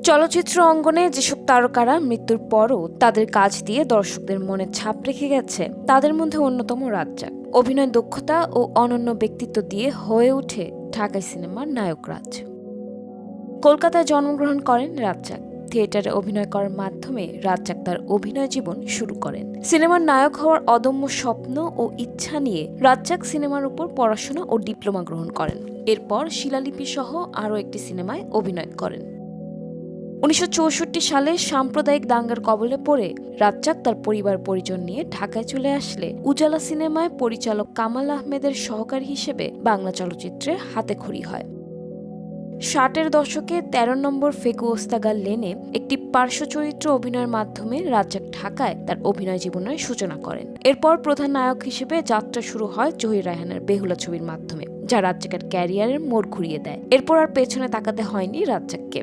চলচ্চিত্র অঙ্গনে যেসব তারকারা মৃত্যুর পরও তাদের কাজ দিয়ে দর্শকদের মনে ছাপ রেখে গেছে, তাদের মধ্যে অন্যতম রাজ্জাক। অভিনয় দক্ষতা ও অনন্য ব্যক্তিত্ব দিয়ে হয়ে ওঠে ঢাকাই সিনেমার নায়ক রাজ। কলকাতায় জন্মগ্রহণ করেন রাজ্জাক। থিয়েটারে অভিনয় করার মাধ্যমে রাজ্জাক তার অভিনয় জীবন শুরু করেন। সিনেমার নায়ক হওয়ার অদম্য স্বপ্ন ও ইচ্ছা নিয়ে রাজ্জাক সিনেমার উপর পড়াশোনা ও ডিপ্লোমা গ্রহণ করেন। এরপর শিলালিপি সহ আরও একটি সিনেমায় অভিনয় করেন। 1964 সালে সাম্প্রদায়িক দাঙ্গার কবলে পড়ে রাজ্জাক তার পরিবার পরিজন নিয়ে ঢাকায় চলে আসলে উজালা সিনেমায় পরিচালক কামাল আহমেদের সহকারী হিসেবে বাংলা চলচ্চিত্রে হাতেখড়ি হয়। 60-এর দশকে 13 নম্বর ফেকু ওস্তাগার লেনে একটি পার্শ্ব চরিত্র অভিনয়ের মাধ্যমে রাজ্জাক ঢাকায় তার অভিনয় জীবনের সূচনা করেন। এরপর প্রধান নায়ক হিসেবে যাত্রা শুরু হয় জহির রায়হানের বেহুলা ছবির মাধ্যমে, যা রাজ্জাকের ক্যারিয়ারের মোড় ঘুরিয়ে দেয়। এরপর আর পেছনে তাকাতে হয়নি রাজ্জাককে।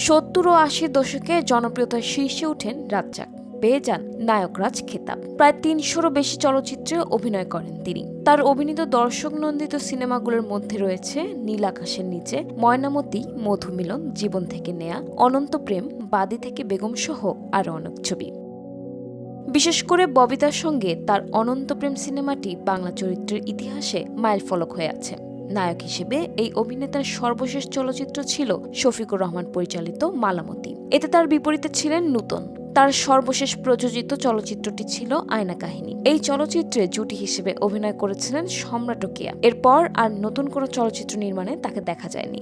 70 ও 80-র দশকে জনপ্রিয়তার শীর্ষে ওঠেন রাজ্জাক, পেয়ে যান নায়করাজ খেতাব। প্রায় 300-রও বেশি চলচ্চিত্রে অভিনয় করেন তিনি। তার অভিনীত দর্শক নন্দিত সিনেমাগুলোর মধ্যে রয়েছে নীল আকাশের নিচে, ময়নামতি, মধুমিলন, জীবন থেকে নেয়া, অনন্ত প্রেম, বাদী থেকে বেগম সহ আরও অনেক ছবি। বিশেষ করে ববিতার সঙ্গে তার অনন্ত প্রেম সিনেমাটি বাংলা চরিত্রের ইতিহাসে মাইলফলক হয়ে আছে। নায়ক হিসেবে এই অভিনেতার সর্বশেষ চলচ্চিত্র ছিল শফিকুর রহমান পরিচালিত মালামতি। এতে তার বিপরীতে ছিলেন নূতন। তার সর্বশেষ প্রযোজিত চলচ্চিত্রটি ছিল আয়না কাহিনী। এই চলচ্চিত্রে জুটি হিসেবে অভিনয় করেছিলেন সম্রাট কেয়া। এরপর আর নতুন কোনো চলচ্চিত্র নির্মাণে তাকে দেখা যায়নি।